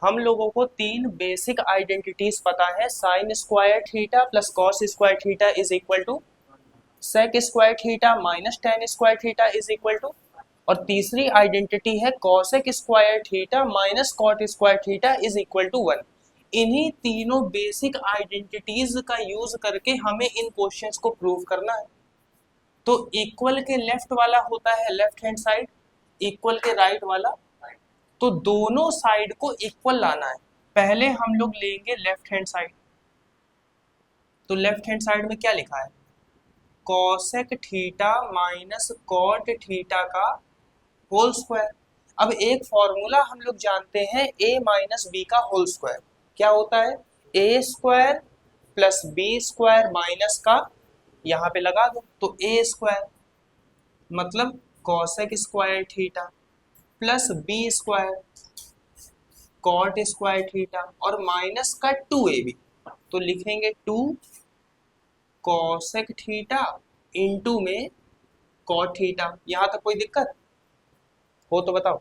हम लोगों को तीन बेसिक आइडेंटिटीज पता है, sine square theta plus cos square theta is equal to sec square theta minus tan square theta is equal to, और तीसरी आइडेंटिटी है cosec square theta minus cot square theta is equal to 1। इन्हीं तीनों basic identities का use करके हमें इन questions को prove करना है। तो इक्वल के लेफ्ट वाला होता है लेफ्ट हैंड साइड, इक्वल के राइट वाला, तो दोनों साइड को इक्वल लाना है। पहले हम लोग लेंगे लेफ्ट हैंड साइड, तो लेफ्ट हैंड साइड में क्या लिखा है, cosec theta minus cot theta का होल स्क्वायर। अब एक फॉर्मूला हम लोग जानते हैं a माइनस बी का होल स्क्वायर क्या होता है, A square plus B square minus का, यहाँ पे लगा दो तो ए स्क्वायर मतलब cosec square theta plus B square cot square theta और माइनस का 2ab, तो लिखेंगे 2 कॉसेक थीटा इंटू में कॉट थीटा। यहां तक कोई दिक्कत हो तो बताओ।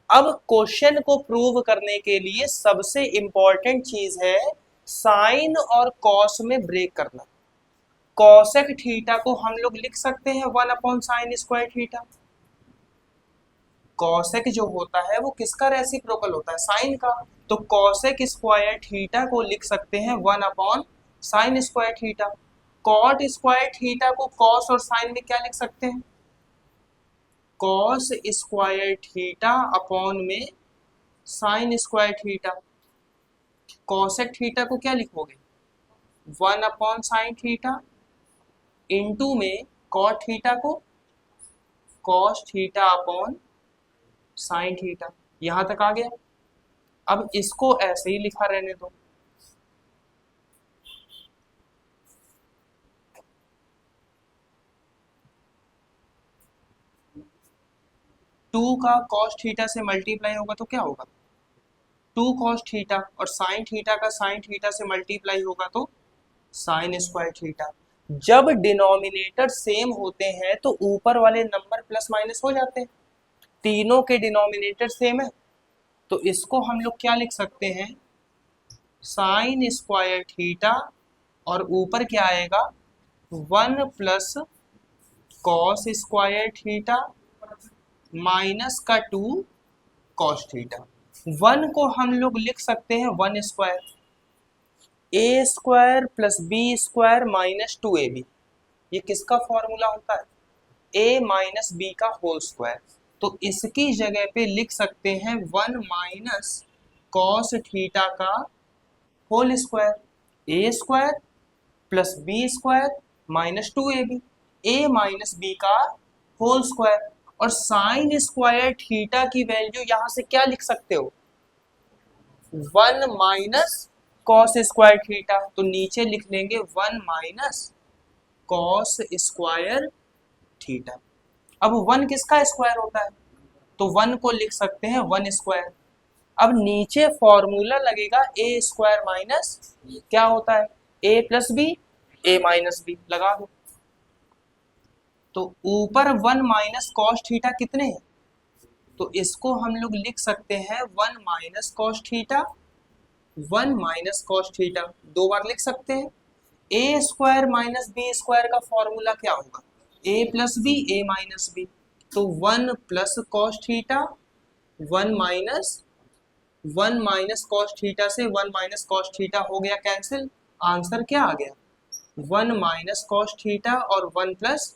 अब क्वेश्चन को प्रूव करने के लिए सबसे इंपॉर्टेंट चीज है साइन और कॉस में ब्रेक करना। कॉसेक थीटा को हम लोग लिख सकते हैं 1 upon sine square theta. Cosec जो होता है वो किसका रेसिप्रोकल होता है, साइन का, तो कॉसेक स्क्वायर थीटा को लिख सकते हैं 1 upon sine square theta. Cot square theta को कॉस और साइन में क्या लिख सकते हैं, कॉस स्क्वायर थीटा अपॉन में sine square theta. Cosec theta को क्या लिखोगे 1 अपॉन साइन थीटा इंटू में कॉट थीटा को cos theta upon sine theta. यहां तक आ गया। अब इसको ऐसे ही लिखा रहने दो, टू का कॉस थीटा से मल्टीप्लाई होगा तो क्या होगा 2 कॉस थीटा, और साइन थीटा का साइन थीटा से मल्टीप्लाई होगा तो साइन स्क्वायर थीटा। जब डिनोमिनेटर सेम होते हैं तो ऊपर वाले नंबर प्लस माइनस हो जाते हैं। तीनों के डिनोमिनेटर सेम है तो इसको हम लोग क्या लिख सकते हैं, साइन स्क्वायर थीटा और ऊपर क्या आएगा 1 plus cos square theta minus का 2 कॉस थीटा। 1 को हम लोग लिख सकते हैं 1 square, A square plus B square minus 2ab। ये किसका फॉर्मूला होता है, a माइनस बी का होल स्क्वायर। तो इसकी जगह पे लिख सकते हैं 1 माइनस कॉस थीटा का whole square, A square plus B square minus 2ab, a minus B का होल स्क्वायर। और साइन स्क्वायर थीटा की वैल्यू यहां से क्या लिख सकते हो 1 माइनस कॉस स्क्वायर थीटा, तो नीचे लिख लेंगे 1 माइनस कॉस स्क्वायर थीटा। अब 1 किसका स्क्वायर होता है, तो 1 को लिख सकते हैं 1 स्क्वायर। अब नीचे फॉर्मूला लगेगा ए स्क्वायर माइनस क्या होता है ए प्लस बी, ए माइनस बी लगा दो। तो ऊपर 1 माइनस कॉस थीटा कितने हैं, तो इसको हम लोग लिख सकते हैं 1 minus cos theta, 1 minus cos theta, दो बार लिख सकते हैं। ए स्क्वायर माइनस बी स्क्वायर का फॉर्मूला क्या होगा, ए प्लस बी ए माइनस बी, तो 1 plus cos theta 1 minus 1 minus cos theta से 1 माइनस कॉस थीटा हो गया कैंसिल, आंसर क्या आ गया 1 माइनस कॉस थीटा और 1 प्लस,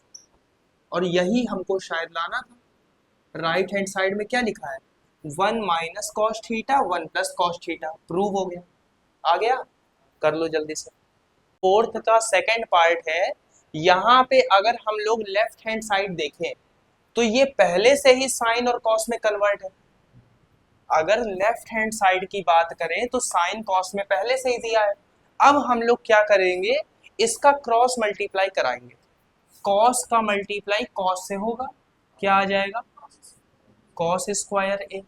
और यही हमको शायद लाना था। राइट हैंड साइड में क्या लिखा है 1 minus cos theta 1 plus cos theta, prove हो गया। आ गया, कर लो जल्दी से। फोर्थ का सेकंड पार्ट है, यहाँ पे अगर हम लोग लेफ्ट हैंड साइड देखें तो ये पहले से ही साइन और कॉस में कन्वर्ट है। अगर लेफ्ट हैंड साइड की बात करें तो साइन कॉस में पहले से ही दिया है। अब हम लोग क्या करेंगे, इसका क्रॉस मल्टीप्लाई कराएंगे। कॉस का मल्टीप्लाई कॉस से होगा, क्या आ जाएगा cos square A,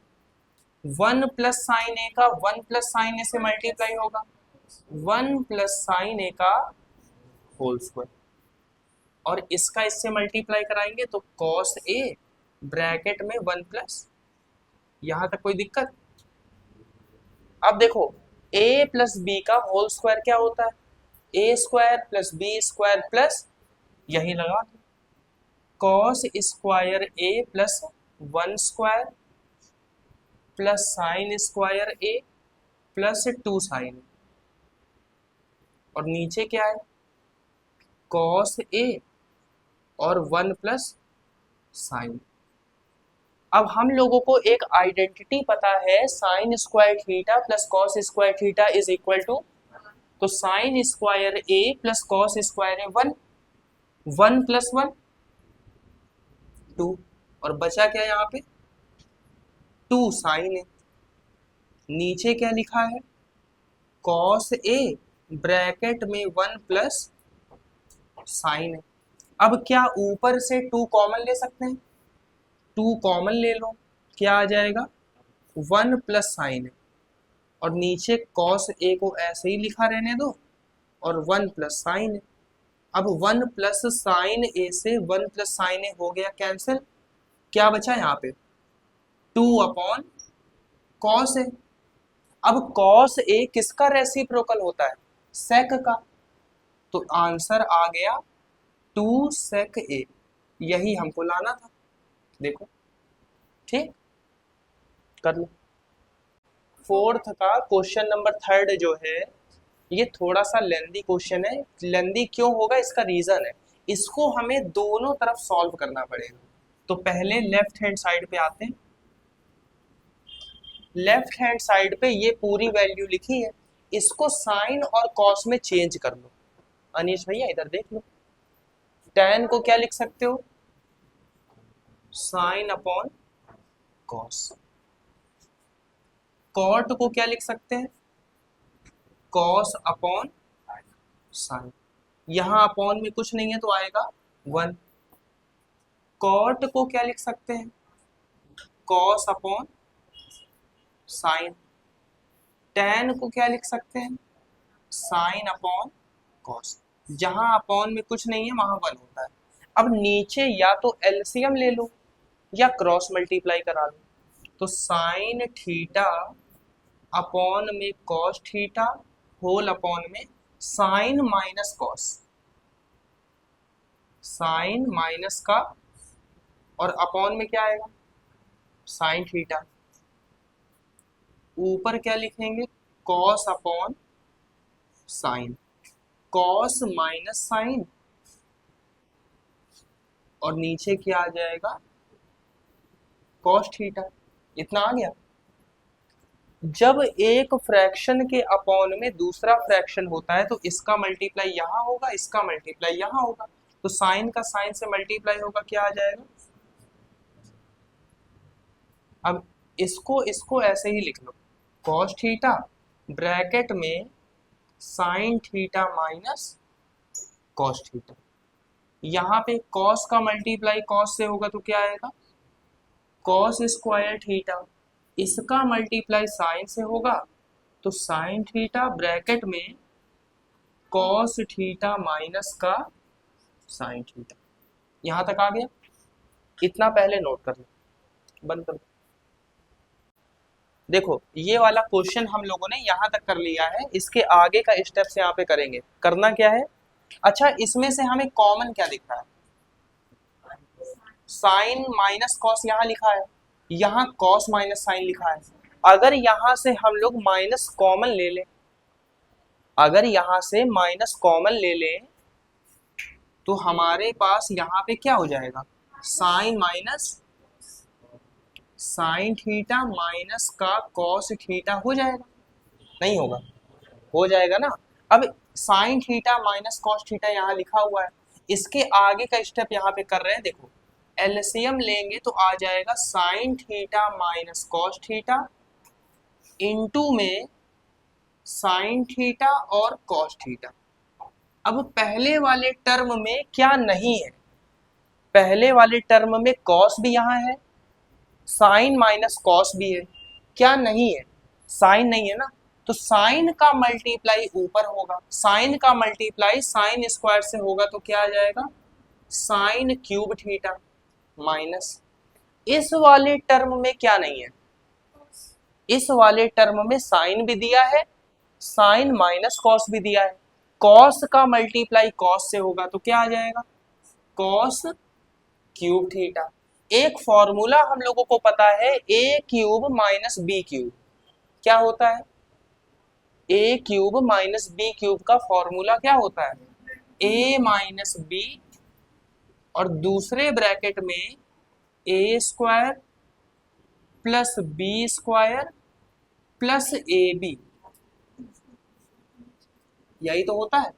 1 plus sign ए का 1 प्लस साइन ए से मल्टीप्लाई होगा 1 प्लस साइन ए का होल स्क्वायर, और इसका इससे मल्टीप्लाई कराएंगे तो कॉस ए ब्रैकेट में 1 प्लस। यहां तक कोई दिक्कत, अब देखो a प्लस बी का होल स्क्वायर क्या होता है, A square plus B square plus, यही लगा दो, cos square A plus 1 square plus sine square A plus 2 sine, और नीचे क्या है, कॉस ए और 1 प्लस साइन। अब हम लोगों को एक आइडेंटिटी पता है, sine square theta plus cos square theta is equal to, तो sine square A plus cos square A 1, 1 plus 1 2, और बचा क्या यहाँ पे 2 साइन ए, नीचे क्या लिखा है कॉस ए ब्रैकेट में 1 प्लस साइन ए। अब क्या ऊपर से 2 कॉमन ले सकते हैं, 2 कॉमन ले लो, क्या आ जाएगा 1 प्लस साइन ए, और नीचे कॉस ए को ऐसे ही लिखा रहने दो और 1 प्लस साइन ए। अब 1 प्लस साइन ए से 1 प्लस साइन ए हो गया कैंसिल, क्या बचा यहाँ पे 2 अपॉन कॉस ए। अब कॉस ए किसका रेसिप्रोकल होता है, सेक का, तो आंसर आ गया 2 सेक ए, यही हमको लाना था। देखो ठीक कर लो। फोर्थ का क्वेश्चन नंबर 3 जो है ये थोड़ा सा लेंदी क्वेश्चन है। लेंदी क्यों होगा, इसका रीजन है, इसको हमें दोनों तरफ सॉल्व करना पड़ेगा। तो पहले लेफ्ट हैंड साइड पे आते हैं। लेफ्ट हैंड साइड पे ये पूरी वैल्यू लिखी है, इसको साइन और कॉस में चेंज कर लो। अनीश भैया इधर देख लो, tan को क्या लिख सकते हो, साइन अपॉन कॉस। कॉट को क्या लिख सकते हैं, कॉस अपॉन साइन। यहां अपॉन में कुछ नहीं है तो आएगा 1। कॉट को क्या लिख सकते हैं, कॉस अपॉन साइन। tan को क्या लिख सकते हैं, साइन अपॉन कॉस। जहां अपॉन में कुछ नहीं है वहां 1 होता है। अब नीचे या तो एलसीएम ले लो या क्रॉस मल्टीप्लाई करा लो, तो साइन थीटा अपॉन में कॉस थीटा होल अपॉन में sine minus cos, sine minus का, और अपॉन में क्या आएगा साइन थीटा, ऊपर क्या लिखेंगे cos upon sine, cos minus sine, और नीचे क्या आ जाएगा कॉस थीटा। इतना आ गया। जब एक फ्रैक्शन के अपॉन में दूसरा फ्रैक्शन होता है तो इसका मल्टीप्लाई यहाँ होगा, इसका मल्टीप्लाई यहाँ होगा, तो साइन का साइन से मल्टीप्लाई होगा, क्या आ जाएगा। अब इसको ऐसे ही लिख लो, कॉस थीटा ब्रैकेट में sine theta minus cos theta. यहाँ पे कॉस का मल्टीप्लाई कॉस से होगा तो क्या आएगा कॉस स्क्वायर थीटा, इसका मल्टीप्लाई साइन से होगा तो साइन थीटा ब्रैकेट में कॉस थीटा माइनस का साइन थीटा। यहां तक आ गया, इतना पहले नोट कर लो, बंद कर दो। देखो ये वाला क्वेश्चन हम लोगों ने यहां तक कर लिया है, इसके आगे का स्टेप्स यहाँ पे करेंगे। करना क्या है, अच्छा इसमें से हमें कॉमन क्या दिख रहा है, साइन माइनस कॉस यहाँ लिखा है, यहाँ कॉस माइनस साइन लिखा है। अगर यहां से हम लोग माइनस कॉमन ले लें, अगर यहां से माइनस कॉमन ले लें तो हमारे पास यहाँ पे क्या हो जाएगा sine minus sine theta minus का कॉस थीटा हो जाएगा, नहीं होगा, हो जाएगा ना। अब sine theta minus cos theta यहाँ लिखा हुआ है, इसके आगे का स्टेप यहाँ पे कर रहे हैं। देखो एलसीएम लेंगे तो आ जाएगा sign theta minus cos theta into में साइन थीटा और कॉस थीटा। अब पहले वाले टर्म में क्या नहीं है, पहले वाले टर्म में कॉस भी यहाँ है, साइन माइनस कॉस भी है, क्या नहीं है साइन नहीं है ना, तो साइन का मल्टीप्लाई ऊपर होगा, साइन का मल्टीप्लाई साइन स्क्वायर से होगा तो क्या आ जाएगा साइन क्यूब थीटा माइनस, इस वाले टर्म में क्या नहीं है, इस वाले टर्म में साइन भी दिया है, साइन माइनस कॉस भी दिया है। कॉस का मल्टीप्लाई कॉस से होगा तो क्या आ जाएगा, कॉस क्यूब थीटा। एक फॉर्मूला हम लोगों को पता है, ए क्यूब माइनस बी क्यूब क्या होता है, ए क्यूब माइनस बी क्यूब का फॉर्मूला क्या होता है, ए माइनस बी और दूसरे ब्रैकेट में A square plus B square plus A B, यही तो होता है।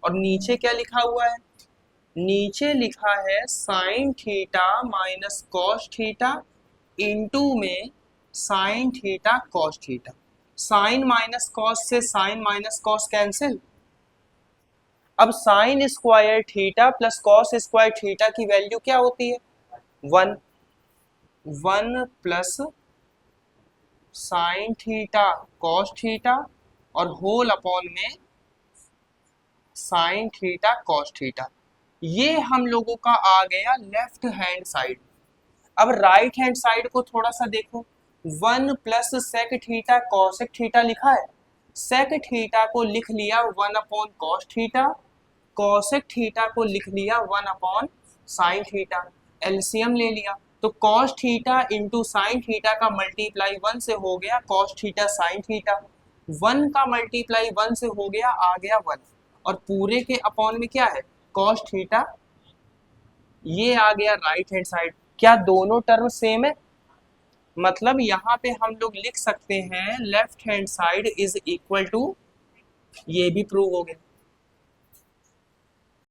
और नीचे क्या लिखा हुआ है, नीचे लिखा है sine theta minus cos theta into में sine theta cos theta. Sine minus cos से साइन माइनस कॉस कैंसिल। अब sine square theta plus cos square theta की वैल्यू क्या होती है, 1 1 plus sine theta cos theta और होल अपॉन में sine theta cos theta. ये हम लोगों का आ गया लेफ्ट हैंड साइड। अब राइट हैंड साइड को थोड़ा सा देखो, 1 plus sec theta cosec theta लिखा है, सेक थीटा को लिख लिया 1 upon cos theta, cosec theta को लिख लिया 1 अपॉन साइन थीटा, एलसीएम ले लिया तो cos theta into sine theta का मल्टीप्लाई 1 से हो गया कॉस थीटा साइन थीटा, 1 का मल्टीप्लाई 1 से हो गया, आ गया 1 और पूरे के अपॉन में क्या है कॉस थीटा, ये आ गया राइट हैंड साइड। क्या दोनों टर्म सेम है, मतलब यहाँ पे हम लोग लिख सकते हैं left hand side is equal to, ये भी प्रूव हो गया।